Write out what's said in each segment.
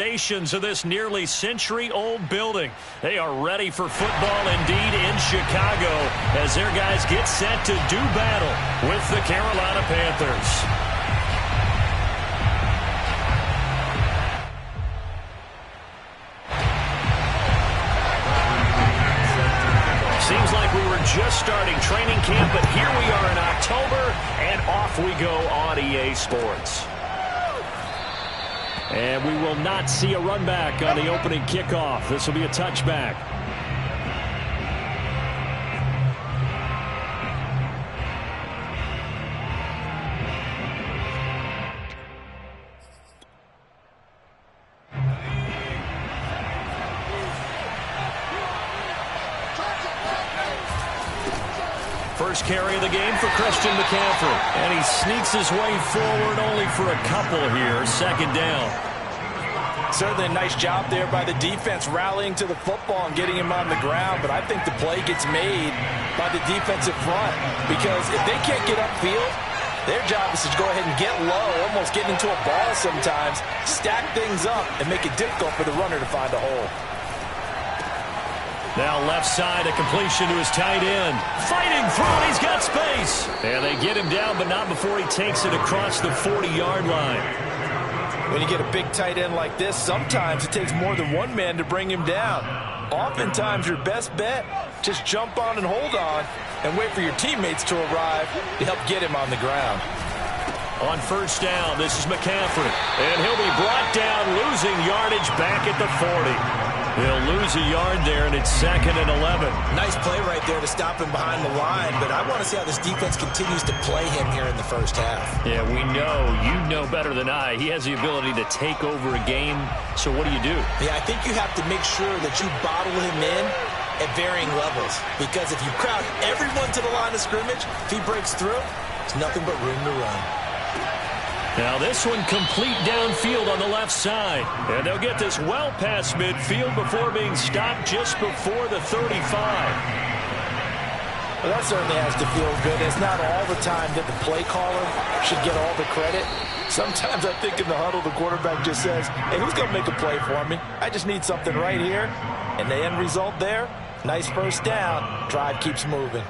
Of this nearly century-old building. They are ready for football indeed in Chicago as their guys get set to do battle with the Carolina Panthers. Seems like we were just starting training camp, but here we are in October, and off we go on EA Sports. And we will not see a run back on the opening kickoff. This will be a touchback. First carry of the game for Christian McCaffrey. And he sneaks his way forward only for a couple here. Second down. Certainly a nice job there by the defense rallying to the football and getting him on the ground. But I think the play gets made by the defensive front. Because if they can't get upfield, their job is to go ahead and get low, almost get into a ball sometimes, stack things up, and make it difficult for the runner to find a hole. Now left side, a completion to his tight end. Fighting through it, he's got space. And they get him down, but not before he takes it across the 40-yard line. When you get a big tight end like this, sometimes it takes more than one man to bring him down. Oftentimes, your best bet, just jump on and hold on and wait for your teammates to arrive to help get him on the ground. On first down, this is McCaffrey. And he'll be brought down, losing yardage back at the 40. He'll lose a yard there, and it's 2nd and 11. Nice play right there to stop him behind the line, but I want to see how this defense continues to play him here in the first half. Yeah, we know. You know better than I. He has the ability to take over a game, so what do you do? Yeah, I think you have to make sure that you bottle him in at varying levels, because if you crowd everyone to the line of scrimmage, if he breaks through, there's nothing but room to run. Now this one complete downfield on the left side. And they'll get this well past midfield before being stopped just before the 35. Well, that certainly has to feel good. It's not all the time that the play caller should get all the credit. Sometimes I think in the huddle the quarterback just says, hey, who's going to make a play for me? I just need something right here. And the end result there, nice first down. Drive keeps moving.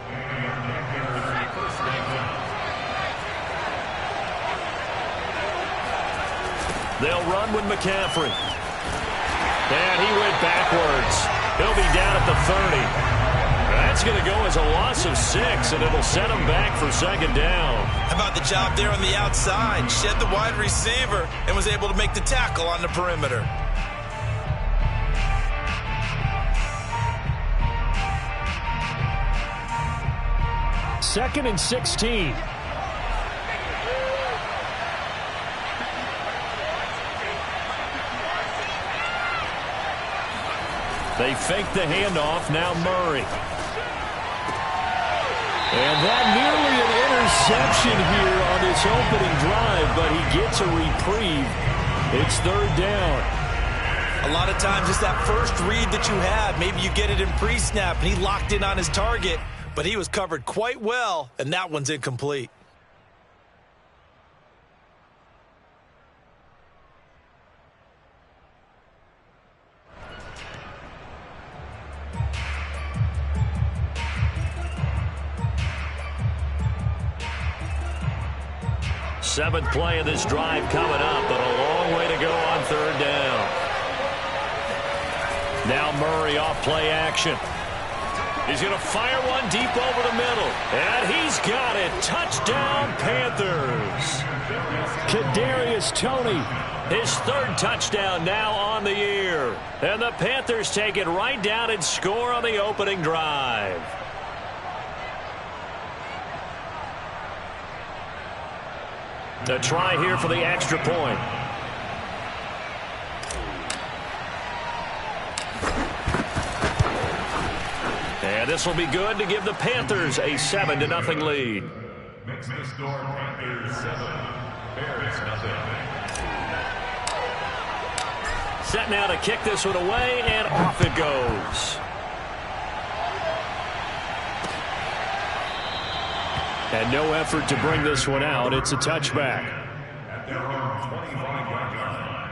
They'll run with McCaffrey. And he went backwards. He'll be down at the 30. That's going to go as a loss of 6, and it'll set him back for 2nd down. How about the job there on the outside? Shed the wide receiver and was able to make the tackle on the perimeter. Second and 16. They fake the handoff. Now Murray. And that nearly an interception here on this opening drive, but he gets a reprieve. It's 3rd down. A lot of times it's that first read that you have. Maybe you get it in pre-snap, and he locked in on his target, but he was covered quite well, and that one's incomplete. Seventh play of this drive coming up, but a long way to go on 3rd down. Now Murray off play action. He's going to fire one deep over the middle. And he's got it. Touchdown, Panthers. Kadarius Toney, his 3rd touchdown now on the year. And the Panthers take it right down and score on the opening drive. A try here for the extra point. And this will be good to give the Panthers a 7-0 lead. Makes the score Panthers 7, Bears 0. Set now to kick this one away, and off it goes. And no effort to bring this one out. It's a touchback. At their own 25-yard line.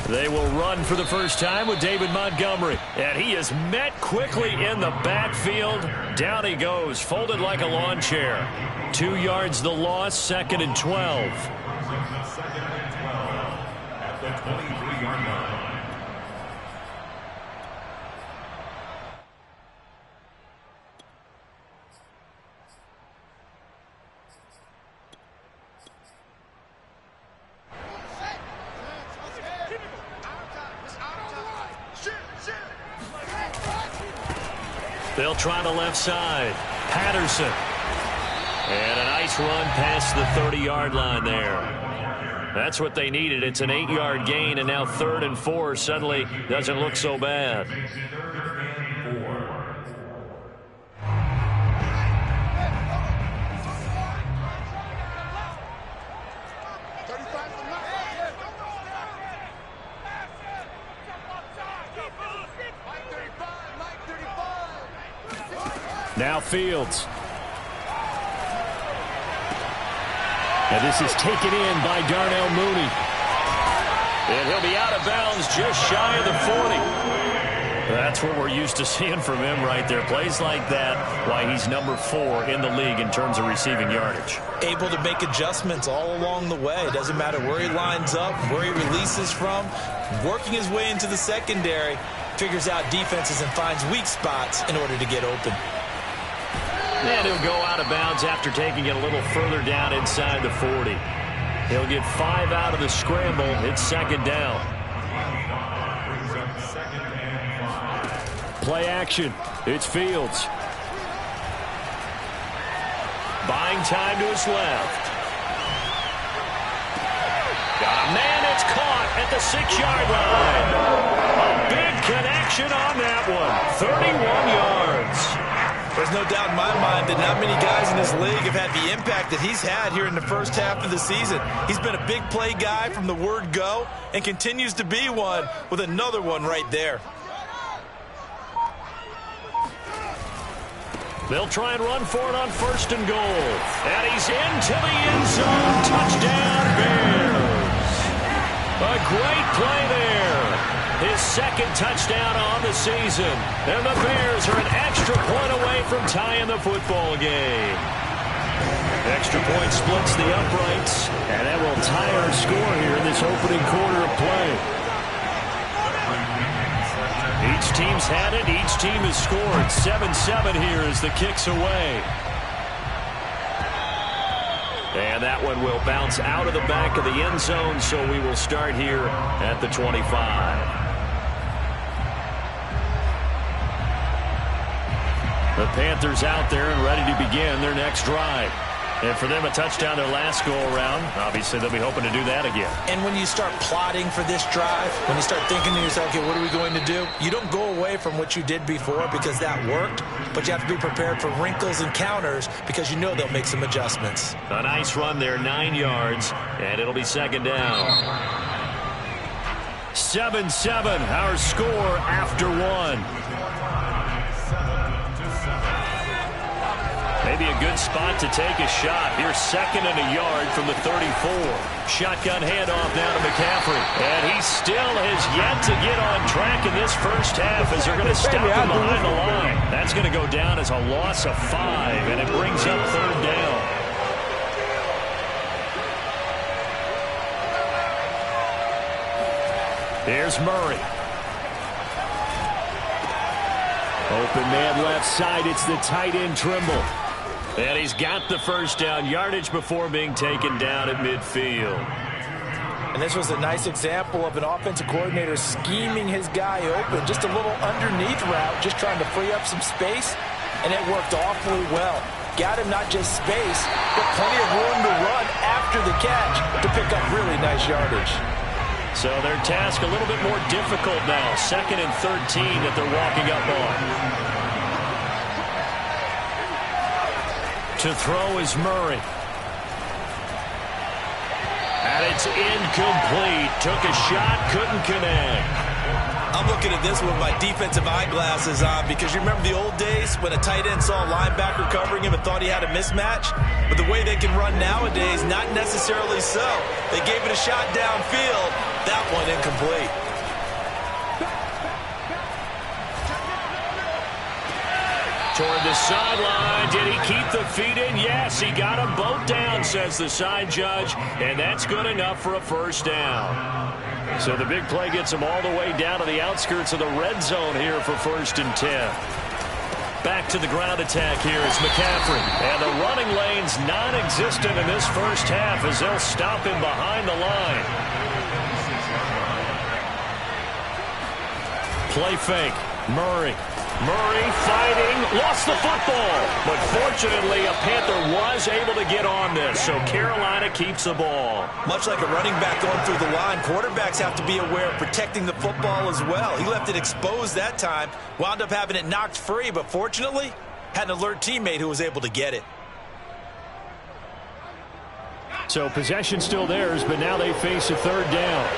They will run for the first time with David Montgomery. And he is met quickly in the backfield. Down he goes, folded like a lawn chair. 2 yards the loss, 2nd and 12. Second and 12 at the 23-yard line. They'll try the left side. Patterson. And a nice run past the 30-yard line there. That's what they needed. It's an 8-yard gain, and now 3rd and 4 suddenly doesn't look so bad. Now Fields. And this is taken in by Darnell Mooney. And he'll be out of bounds just shy of the 40. That's what we're used to seeing from him right there. Plays like that, why he's number 4 in the league in terms of receiving yardage. Able to make adjustments all along the way. It doesn't matter where he lines up, where he releases from. Working his way into the secondary, figures out defenses and finds weak spots in order to get open. And he'll go out of bounds after taking it a little further down inside the 40. He'll get 5 out of the scramble. It's 2nd down. Play action. It's Fields. Buying time to his left. Man, it's caught at the 6-yard line. A big connection on that one. 31 yards. There's no doubt in my mind that not many guys in this league have had the impact that he's had here in the first half of the season. He's been a big play guy from the word go and continues to be one with another one right there. They'll try and run for it on 1st and goal. And he's into the end zone. Touchdown, Bears. A great play there. His 2nd touchdown on the season. And the Bears are an extra point away from tying the football game. Extra point splits the uprights. And that will tie our score here in this opening quarter of play. Each team's had it. Each team has scored. 7-7 here as the kick's away. And that one will bounce out of the back of the end zone, so we will start here at the 25. The Panthers out there and ready to begin their next drive. And for them, a touchdown their last go-around. Obviously, they'll be hoping to do that again. And when you start plotting for this drive, when you start thinking to yourself, okay, what are we going to do? You don't go away from what you did before because that worked, but you have to be prepared for wrinkles and counters because you know they'll make some adjustments. A nice run there, 9 yards, and it'll be 2nd down. 7-7, our score after 1. Maybe a good spot to take a shot. Here's 2nd and a yard from the 34. Shotgun handoff now to McCaffrey. And he still has yet to get on track in this first half as they're going to stop him behind the line. That's going to go down as a loss of 5, and it brings up 3rd down. Here's Murray. Open man left side. It's the tight end Trimble. And he's got the first down yardage before being taken down at midfield. And this was a nice example of an offensive coordinator scheming his guy open. Just a little underneath route, just trying to free up some space. And it worked awfully well. Got him not just space, but plenty of room to run after the catch to pick up really nice yardage. So their task a little bit more difficult now. 2nd and 13 that they're walking up on. To throw is Murray. And it's incomplete. Took a shot, couldn't connect. I'm looking at this with my defensive eyeglasses on because you remember the old days when a tight end saw a linebacker covering him and thought he had a mismatch? But the way they can run nowadays, not necessarily so. They gave it a shot downfield. That one incomplete. Toward the sideline. Did he keep the feet in? Yes, he got them both down, says the side judge. And that's good enough for a first down. So the big play gets them all the way down to the outskirts of the red zone here for 1st and 10. Back to the ground attack here is McCaffrey. And the running lane's non-existent in this first half as they'll stop him behind the line. Play fake. Murray fighting, lost the football. But fortunately, a Panther was able to get on this, so Carolina keeps the ball. Much like a running back going through the line, quarterbacks have to be aware of protecting the football as well. He left it exposed that time, wound up having it knocked free, but fortunately, had an alert teammate who was able to get it. So possession still theirs, but now they face a 3rd down.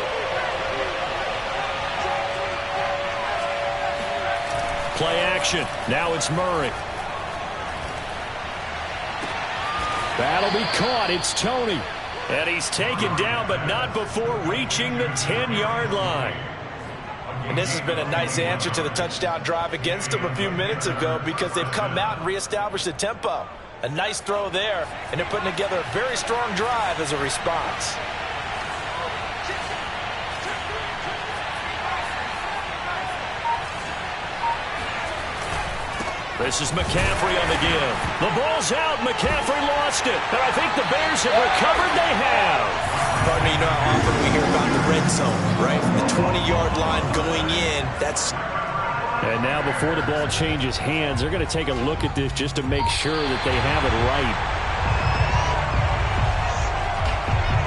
Play action. Now it's Murray. That'll be caught. It's Tony. And he's taken down, but not before reaching the 10-yard line. And this has been a nice answer to the touchdown drive against them a few minutes ago because they've come out and reestablished the tempo. A nice throw there, and they're putting together a very strong drive as a response. This is McCaffrey on the give. The ball's out. McCaffrey lost it. And I think the Bears have recovered. They have. Pardon me, you know how often we hear about the red zone, right? From the 20-yard line going in. That's... And now before the ball changes hands, they're going to take a look at this just to make sure that they have it right.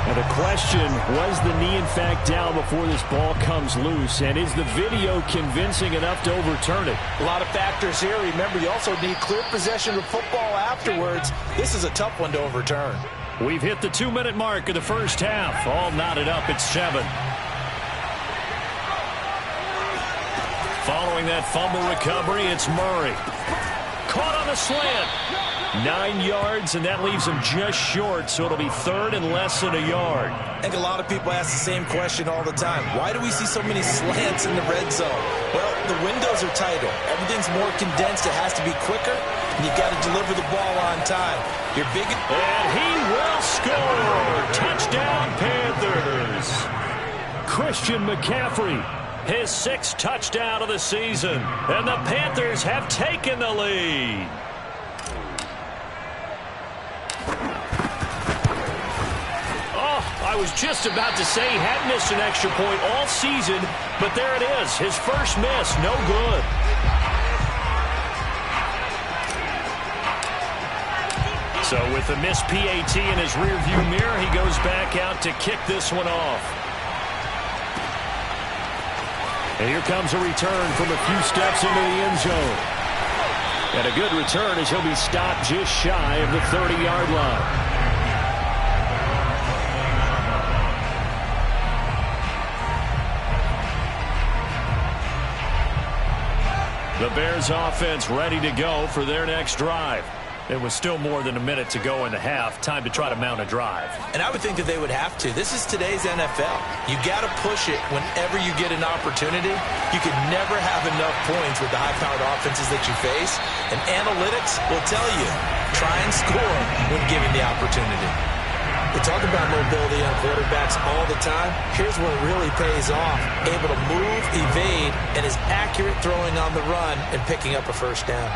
Now the question, was the knee in fact down before this ball comes loose? And is the video convincing enough to overturn it? A lot of factors here. Remember, you also need clear possession of football afterwards. This is a tough one to overturn. We've hit the 2-minute mark of the first half. All knotted up at 7. Following that fumble recovery, it's Murray. Caught on the slant. 9 yards, and that leaves him just short, so it'll be 3rd and less than a yard. I think a lot of people ask the same question all the time. Why do we see so many slants in the red zone? Well, the windows are tighter. Everything's more condensed. It has to be quicker, and you've got to deliver the ball on time. And he will score! Touchdown, Panthers! Christian McCaffrey, his 6th touchdown of the season, and the Panthers have taken the lead. I was just about to say he hadn't missed an extra point all season, but there it is. His first miss, no good. So with the missed PAT in his rearview mirror, he goes back out to kick this one off. And here comes a return from a few steps into the end zone. And a good return as he'll be stopped just shy of the 30-yard line. The Bears offense ready to go for their next drive. It was still more than a minute to go in the half. Time to try to mount a drive. And I would think that they would have to. This is today's NFL. You got to push it whenever you get an opportunity. You can never have enough points with the high-powered offenses that you face. And analytics will tell you, try and score when given the opportunity. We talk about mobility on quarterbacks all the time. Here's where it really pays off. Able to move, evade, and is accurate throwing on the run and picking up a first down.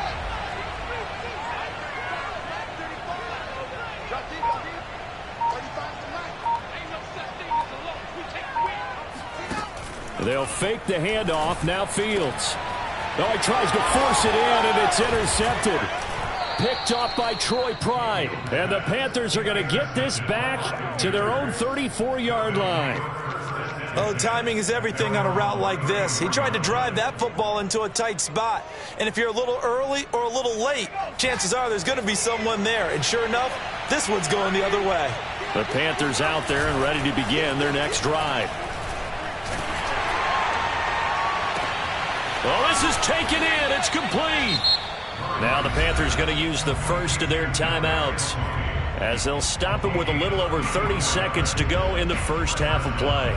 They'll fake the handoff. Now Fields. Oh, he tries to force it in, and it's intercepted. Picked off by Troy Pride. And the Panthers are going to get this back to their own 34-yard line. Oh, timing is everything on a route like this. He tried to drive that football into a tight spot. And if you're a little early or a little late, chances are there's going to be someone there. And sure enough, this one's going the other way. The Panthers out there and ready to begin their next drive. Oh, this is taken in. It's complete. Now the Panthers going to use the first of their timeouts as they'll stop it with a little over 30 seconds to go in the first half of play.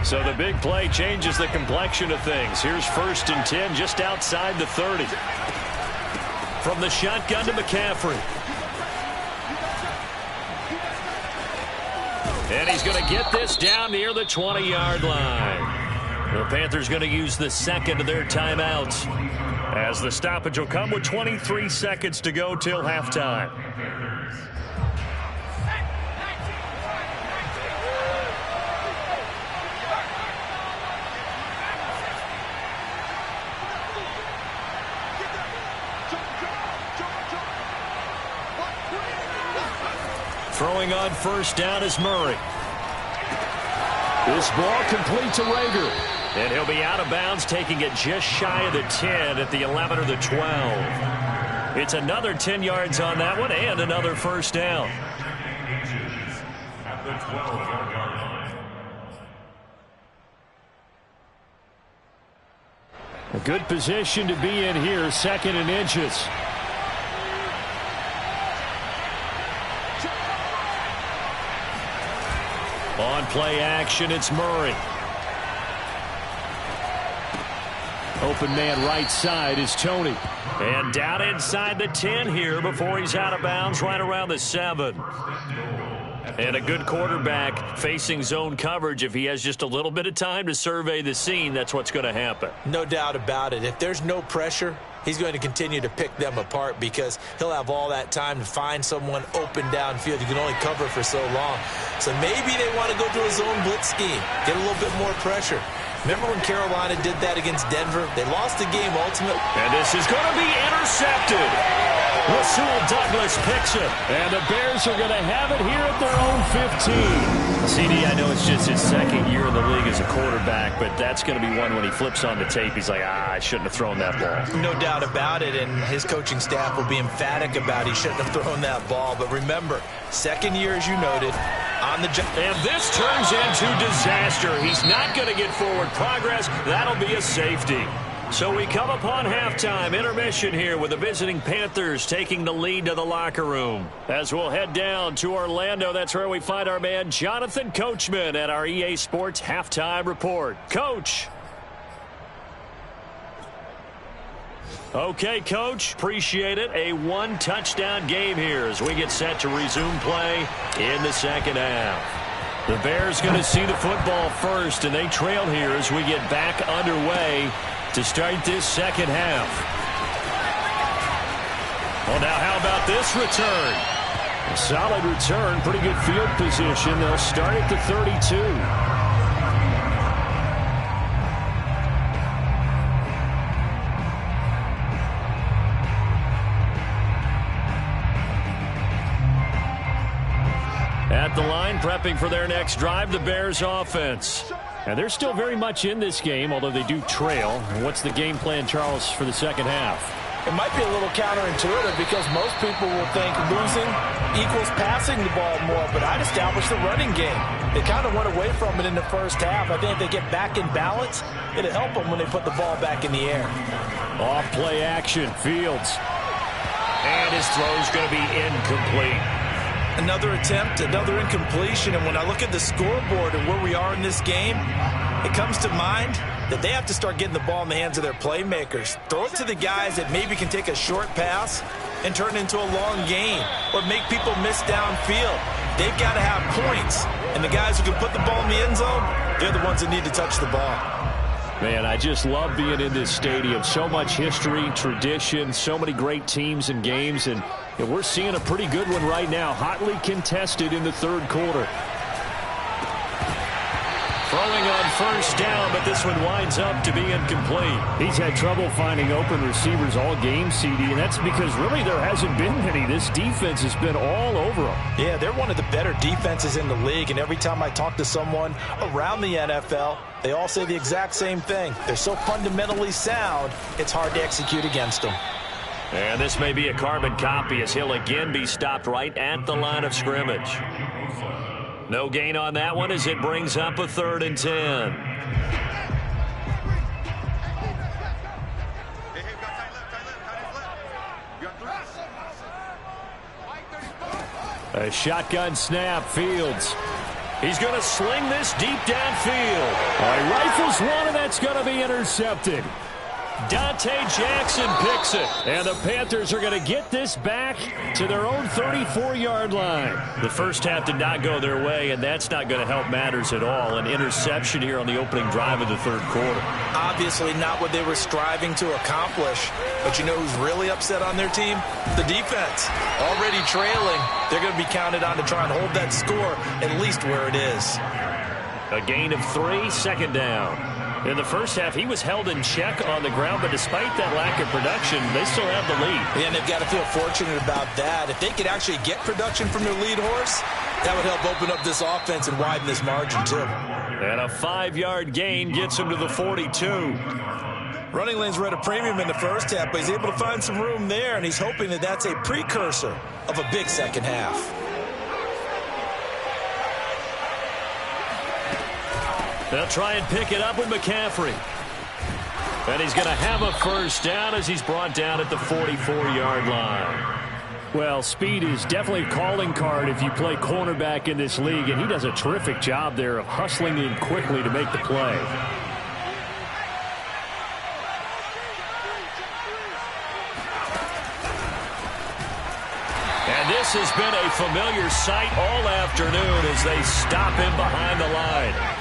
So the big play changes the complexion of things. Here's 1st and 10 just outside the 30. From the shotgun to McCaffrey. And he's going to get this down near the 20-yard line. The Panthers going to use the second of their timeouts as the stoppage will come with 23 seconds to go till halftime. Throwing on 1st down is Murray. This ball complete to Rager. And he'll be out of bounds, taking it just shy of the 10 at the 11 or the 12. It's another 10 yards on that one and another 1st down. At the 12-yard line. A good position to be in here, 2nd and inches. On play action, it's Murray. Open man right side is Tony. And down inside the 10 here before he's out of bounds right around the 7. And a good quarterback facing zone coverage. If he has just a little bit of time to survey the scene, that's what's going to happen. No doubt about it. If there's no pressure, he's going to continue to pick them apart because he'll have all that time to find someone open downfield. You can only cover for so long. So maybe they want to go to a zone blitz scheme, get a little bit more pressure. Remember when Carolina did that against Denver? They lost the game ultimately. And this is going to be intercepted. Rasul Douglas picks it. And the Bears are going to have it here at their own 15. CD, I know it's just his 2nd year in the league as a quarterback, but that's going to be one when he flips on the tape. He's like, I shouldn't have thrown that ball. No doubt about it, and his coaching staff will be emphatic about he shouldn't have thrown that ball. But remember, 2nd year, as you noted, on the job. And this turns into disaster. He's not going to get forward progress. That'll be a safety. So we come upon halftime intermission here with the visiting Panthers taking the lead to the locker room. As we'll head down to Orlando, that's where we find our man Jonathan Coachman at our EA Sports Halftime Report. Coach. Okay, Coach, appreciate it. A 1-touchdown game here as we get set to resume play in the 2nd half. The Bears going to see the football first, and they trail here as we get back underway to start this 2nd half. Well, now how about this return? A solid return, pretty good field position. They'll start at the 32. At the line, prepping for their next drive, the Bears offense. And they're still very much in this game, although they do trail. What's the game plan, Charles, for the 2nd half? It might be a little counterintuitive because most people will think losing equals passing the ball more, but I'd establish the running game. They kind of went away from it in the first half. I think if they get back in balance, it'll help them when they put the ball back in the air. Off play action, Fields. And his throw's going to be incomplete. Another attempt, another incompletion, and when I look at the scoreboard and where we are in this game, it comes to mind that they have to start getting the ball in the hands of their playmakers. Throw it to the guys that maybe can take a short pass and turn it into a long gain or make people miss downfield. They've got to have points, and the guys who can put the ball in the end zone, they're the ones that need to touch the ball. Man, I just love being in this stadium. So much history, tradition, so many great teams and games, and we're seeing a pretty good one right now, hotly contested in the 3rd quarter. Throwing on 1st down, but this one winds up to be incomplete. He's had trouble finding open receivers all game, CD, and that's because really there hasn't been many. This defense has been all over them. Yeah, they're one of the better defenses in the league, and every time I talk to someone around the NFL, they all say the exact same thing. They're so fundamentally sound, it's hard to execute against them. And this may be a carbon copy as he'll again be stopped right at the line of scrimmage. No gain on that one as it brings up a 3rd and 10. A shotgun snap, Fields. He's going to sling this deep downfield. He rifles one, and that's going to be intercepted. Dante Jackson picks it, and the Panthers are going to get this back to their own 34-yard line. The first half did not go their way, and that's not going to help matters at all. An interception here on the opening drive of the 3rd quarter. Obviously not what they were striving to accomplish. But you know who's really upset on their team? The defense. Already trailing, they're going to be counted on to try and hold that score at least where it is. A gain of 3, 2nd down. In the first half, he was held in check on the ground, but despite that lack of production, they still have the lead. And they've got to feel fortunate about that. If they could actually get production from their lead horse, that would help open up this offense and widen this margin, too. And a 5-yard gain gets him to the 42. Running lanes were at a premium in the first half, but he's able to find some room there, and he's hoping that that's a precursor of a big second half. They'll try and pick it up with McCaffrey. And he's going to have a 1st down as he's brought down at the 44-yard line. Well, speed is definitely a calling card if you play cornerback in this league, and he does a terrific job there of hustling in quickly to make the play. And this has been a familiar sight all afternoon as they stop him behind the line.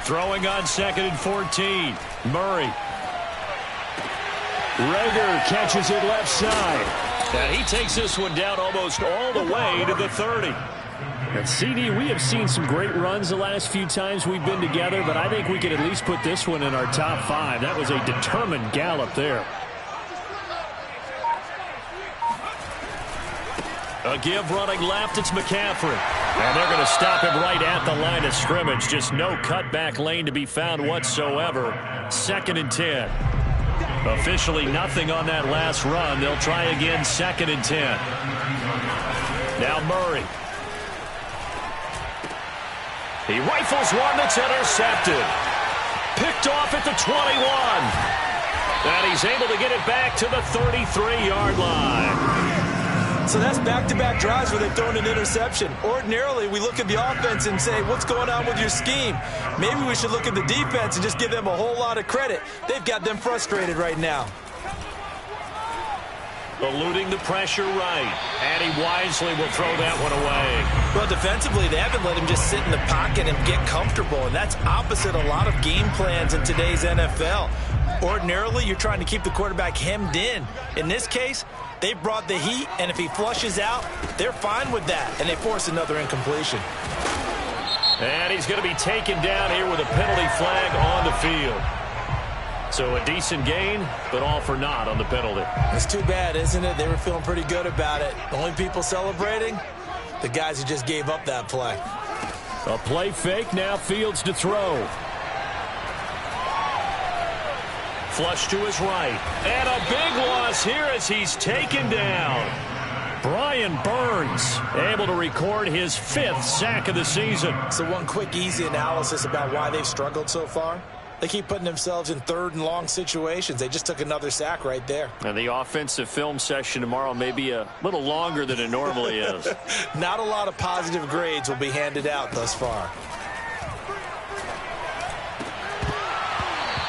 Throwing on 2nd and 14. Murray. Rager catches it left side. And he takes this one down almost all the way to the 30. And CD, we have seen some great runs the last few times we've been together, but I think we could at least put this one in our top 5. That was a determined gallop there. A give running left, it's McCaffrey. And they're going to stop him right at the line of scrimmage. Just no cutback lane to be found whatsoever. 2nd and 10. Officially nothing on that last run. They'll try again, 2nd and 10. Now Murray. He rifles one that's intercepted. Picked off at the 21. And he's able to get it back to the 33-yard line. So that's back-to-back drives where they've thrown an interception. Ordinarily, we look at the offense and say, what's going on with your scheme? Maybe we should look at the defense and just give them a whole lot of credit. They've got them frustrated right now. Eluding the pressure right. And he wisely will throw that one away. Well, defensively, they haven't let him just sit in the pocket and get comfortable. And that's opposite a lot of game plans in today's NFL. Ordinarily, you're trying to keep the quarterback hemmed in. In this case, they brought the heat, and if he flushes out, they're fine with that, and they force another incompletion. And he's going to be taken down here with a penalty flag on the field. So a decent gain, but all for naught on the penalty. It's too bad, isn't it? They were feeling pretty good about it. The only people celebrating, the guys who just gave up that play. A play fake, now Fields to throw. Flush to his right. And a big loss here as he's taken down. Brian Burns able to record his 5th sack of the season. So one quick, easy analysis about why they've struggled so far. They keep putting themselves in 3rd and long situations. They just took another sack right there. And the offensive film session tomorrow may be a little longer than it normally is. Not a lot of positive grades will be handed out thus far.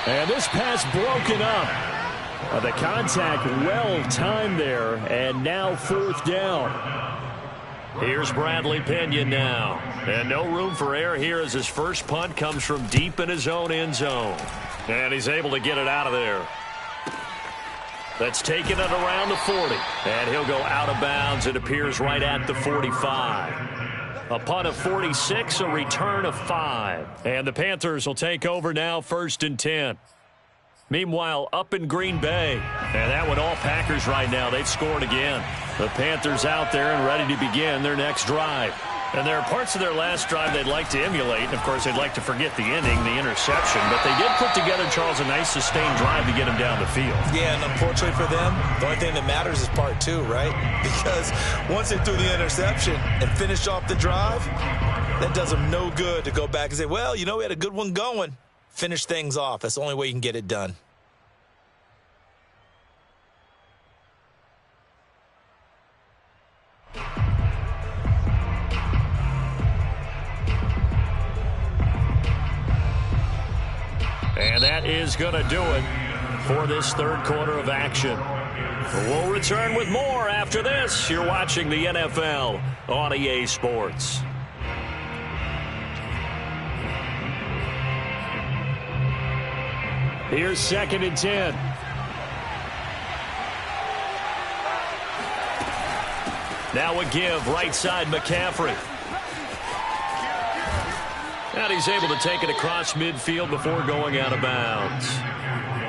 And this pass broken up. The contact well timed there, and now 4th down. Here's Bradley Pinion now. And no room for error here as his first punt comes from deep in his own end zone. And he's able to get it out of there. That's taken it around the 40. And he'll go out of bounds. It appears right at the 45. A punt of 46, a return of 5. And the Panthers will take over now, 1st and 10. Meanwhile, up in Green Bay. And that one all Packers right now. They've scored again. The Panthers out there and ready to begin their next drive. And there are parts of their last drive they'd like to emulate. And, of course, they'd like to forget the inning, the interception. But they did put together, Charles, a nice sustained drive to get them down the field. Yeah, and unfortunately for them, the only thing that matters is part two, right? Because once they threw the interception and finished off the drive, that does them no good to go back and say, well, you know, we had a good one going. Finish things off. That's the only way you can get it done. And that is going to do it for this third quarter of action. We'll return with more after this. You're watching the NFL on EA Sports. Here's 2nd and 10. Now a give, right side McCaffrey. And he's able to take it across midfield before going out of bounds.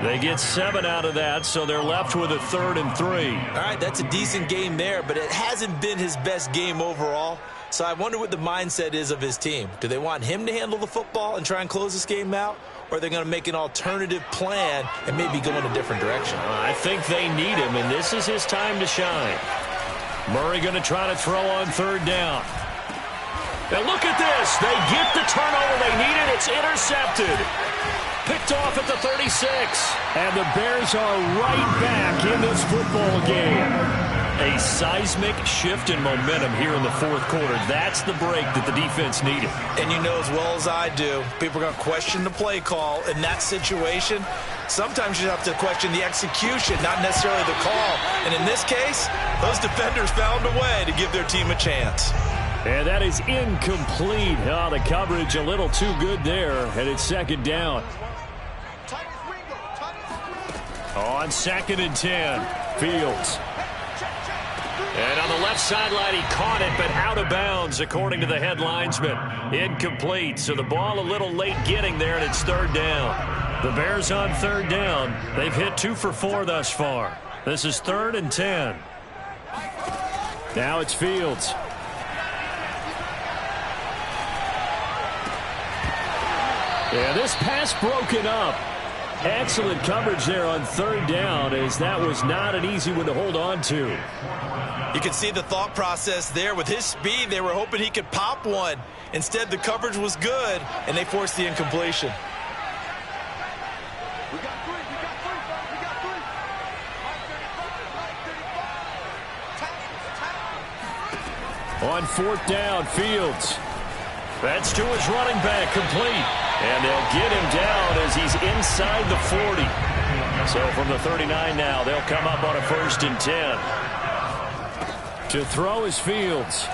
They get 7 out of that, so they're left with a 3rd and 3. All right, that's a decent game there, but it hasn't been his best game overall. So I wonder what the mindset is of his team. Do they want him to handle the football and try and close this game out? Or are they going to make an alternative plan and maybe go in a different direction? I think they need him, and this is his time to shine. Murray going to try to throw on 3rd down. And look at this. They get the turnover they needed. It's intercepted. Picked off at the 36. And the Bears are right back in this football game. A seismic shift in momentum here in the fourth quarter. That's the break that the defense needed. And you know as well as I do, people are going to question the play call in that situation. Sometimes you have to question the execution, not necessarily the call. And in this case, those defenders found a way to give their team a chance. And that is incomplete. Oh, the coverage a little too good there, and it's 2nd down. On 2nd and 10, Fields. And on the left sideline, he caught it, but out of bounds, according to the head linesman. Incomplete, so the ball a little late getting there, and it's 3rd down. The Bears on 3rd down. They've hit 2 for 4 thus far. This is 3rd and 10. Now it's Fields. Yeah, this pass broken up. Excellent coverage there on 3rd down, as that was not an easy one to hold on to. You can see the thought process there. With his speed, they were hoping he could pop one. Instead, the coverage was good, and they forced the incompletion. On 4th down, Fields. That's to his running back, complete. And they'll get him down as he's inside the 40. So from the 39 now, they'll come up on a 1st and 10. To throw is Fields.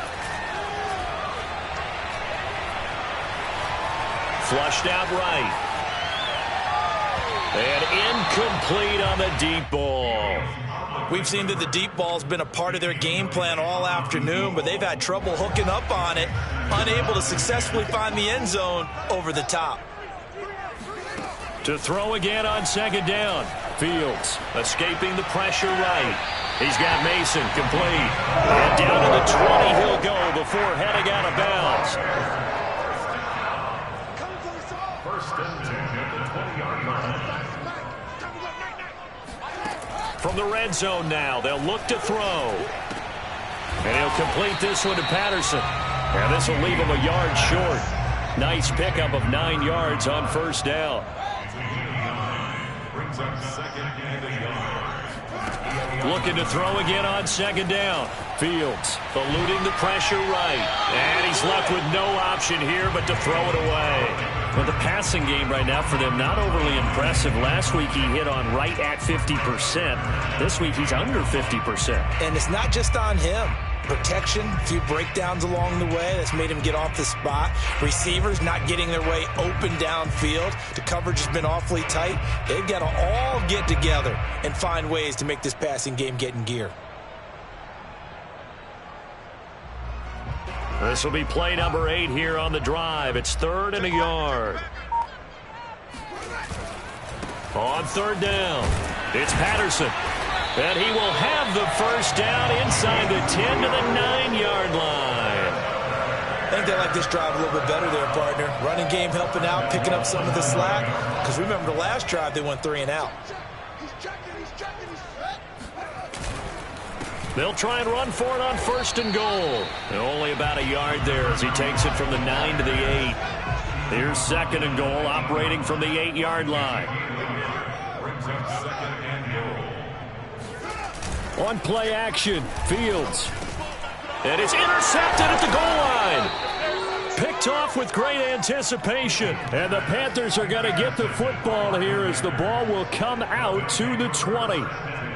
Flushed out right. And incomplete on the deep ball. We've seen that the deep ball's been a part of their game plan all afternoon, but they've had trouble hooking up on it, unable to successfully find the end zone over the top. To throw again on 2nd down. Fields escaping the pressure right. He's got Mason complete. And down to the 20 he'll go before heading out of bounds. 1st and 10 at the 20-yard line. From the red zone now, they'll look to throw. And he'll complete this one to Patterson. And this will leave him a yard short. Nice pickup of 9 yards on 1st down. Brings up 2nd and a yard. Looking to throw again on 2nd down. Fields eluding the pressure right. And he's left with no option here but to throw it away. Well, the passing game right now for them, not overly impressive. Last week he hit on right at 50%. This week he's under 50%. And it's not just on him. Protection, a few breakdowns along the way. That's made him get off the spot. Receivers not getting their way open downfield. The coverage has been awfully tight. They've got to all get together and find ways to make this passing game get in gear. This will be play number 8 here on the drive. It's 3rd and a yard. On 3rd down, it's Patterson. And he will have the 1st down inside the 10 to the 9-yard line. think they like this drive a little bit better there, partner. Running game helping out, picking up some of the slack. Because remember the last drive, they went 3 and out. They'll try and run for it on 1st and goal. And only about a yard there as he takes it from the 9 to the 8. Here's 2nd and goal, operating from the 8-yard line. On play action, Fields. And it's intercepted at the goal line. Picked off with great anticipation. And the Panthers are going to get the football here as the ball will come out to the 20.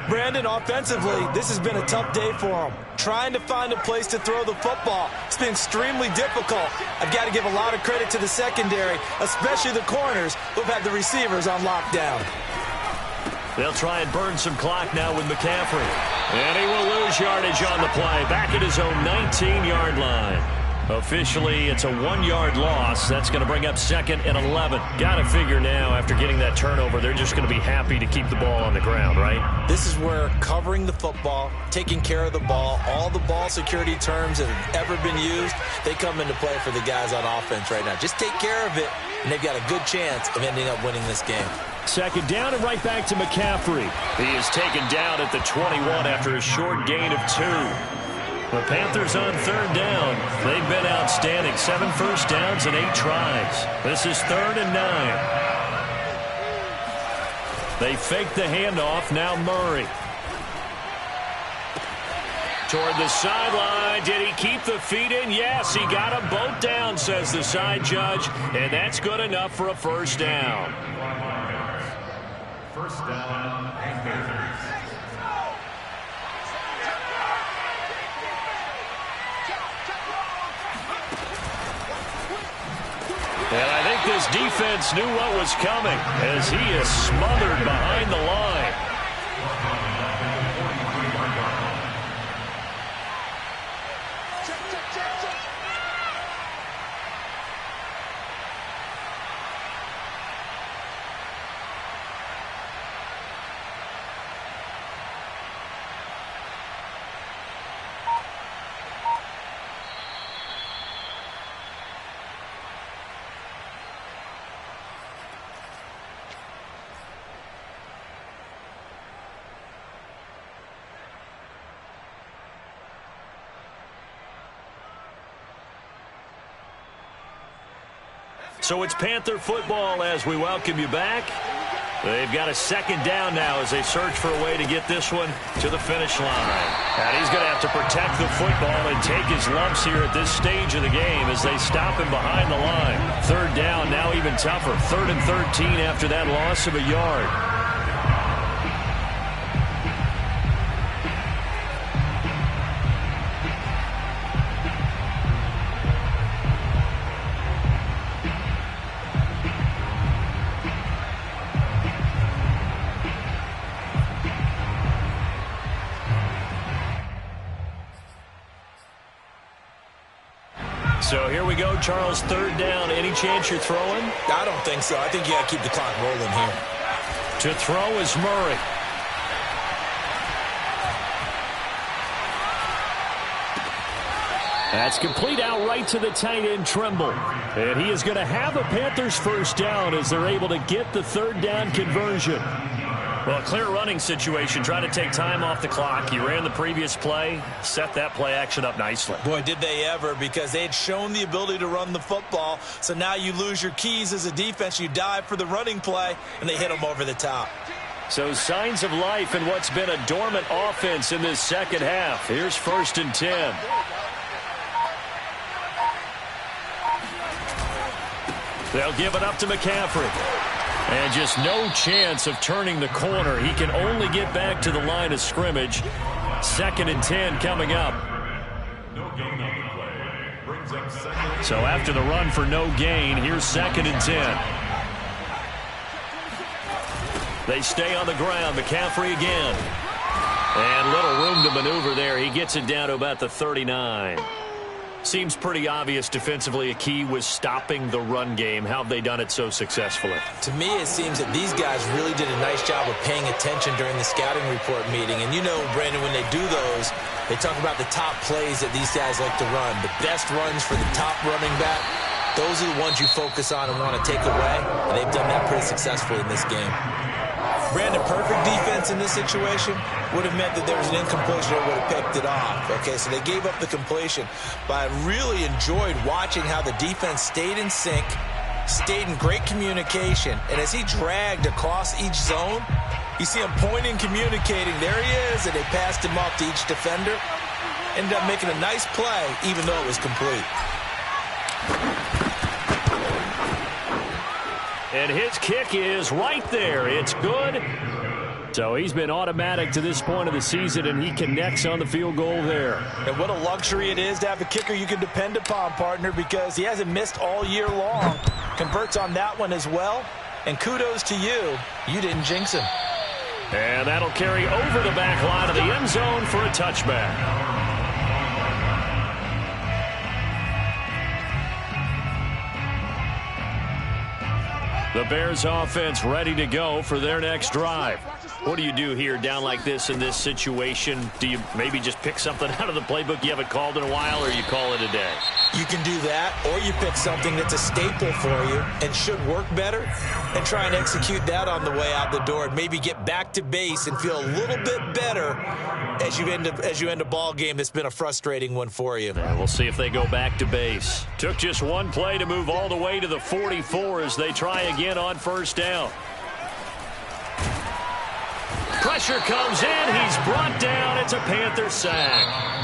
Brandon, offensively, this has been a tough day for them. Trying to find a place to throw the football. It's been extremely difficult. I've got to give a lot of credit to the secondary, especially the corners who've had the receivers on lockdown. They'll try and burn some clock now with McCaffrey. And he will lose yardage on the play, back at his own 19-yard line. Officially, it's a 1-yard loss. That's going to bring up 2nd and 11. Got to figure now, after getting that turnover, they're just going to be happy to keep the ball on the ground, right? This is where covering the football, taking care of the ball, all the ball security terms that have ever been used, they come into play for the guys on offense right now. Just take care of it, and they've got a good chance of ending up winning this game. 2nd down and right back to McCaffrey. He is taken down at the 21 after a short gain of 2. The Panthers on 3rd down. They've been outstanding. 7 first downs and 8 tries. This is 3rd and 9. They fake the handoff. Now Murray. Toward the sideline. Did he keep the feet in? Yes, he got them both down, says the side judge. And that's good enough for a 1st down. 1st down, Panthers. And I think this defense knew what was coming as he is smothered behind the line. So it's Panther football as we welcome you back. They've got a 2nd down now as they search for a way to get this one to the finish line. And he's going to have to protect the football and take his lumps here at this stage of the game as they stop him behind the line. 3rd down, now even tougher. 3rd and 13 after that loss of a yard. So here we go, Charles, 3rd down. Any chance you're throwing? I don't think so. I think you got to keep the clock rolling here. To throw is Murray. That's complete outright to the tight end, Trimble. And he is going to have a Panthers 1st down as they're able to get the 3rd down conversion. Well, a clear running situation. Try to take time off the clock. He ran the previous play, set that play action up nicely. Boy, did they ever, because they had shown the ability to run the football. So now you lose your keys as a defense. You dive for the running play, and they hit them over the top. So signs of life in what's been a dormant offense in this 2nd half. Here's 1st and 10. They'll give it up to McCaffrey. And just no chance of turning the corner. He can only get back to the line of scrimmage. 2nd and 10 coming up. No gain on the play. Brings up 2nd. So after the run for no gain, here's 2nd and 10. They stay on the ground. McCaffrey again. And little room to maneuver there. He gets it down to about the 39. Seems pretty obvious defensively a key was stopping the run game. How have they done it so successfully? To me, it seems that these guys really did a nice job of paying attention during the scouting report meeting. And you know, Brandon, when they do those, they talk about the top plays that these guys like to run. The best runs for the top running back, those are the ones you focus on and want to take away. And they've done that pretty successfully in this game. Brandon, perfect defense in this situation would have meant that there was an incompletion that would have picked it off. Okay, so they gave up the completion. But I really enjoyed watching how the defense stayed in sync, stayed in great communication. And as he dragged across each zone, you see him pointing, communicating. There he is, and they passed him off to each defender. Ended up making a nice play, even though it was complete. And his kick is right there. It's good. So he's been automatic to this point of the season, and he connects on the field goal there. And what a luxury it is to have a kicker you can depend upon, partner, because he hasn't missed all year long. Converts on that one as well. And kudos to you. You didn't jinx him. And that'll carry over the back line of the end zone for a touchback. The Bears offense ready to go for their next drive. What do you do here down like this in this situation? Do you maybe just pick something out of the playbook you haven't called in a while, or you call it a day? You can do that, or you pick something that's a staple for you and should work better and try and execute that on the way out the door and maybe get back to base and feel a little bit better as you end a ball game that's been a frustrating one for you. And we'll see if they go back to base. Took just one play to move all the way to the 44 as they try again on first down. Pressure comes in. He's brought down. It's a Panther sack.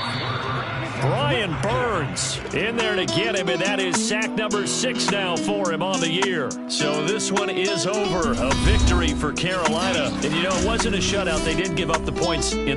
Brian Burns in there to get him, and that is sack number 6 now for him on the year. So this one is over. A victory for Carolina. And, you know, it wasn't a shutout. They did give up the points in the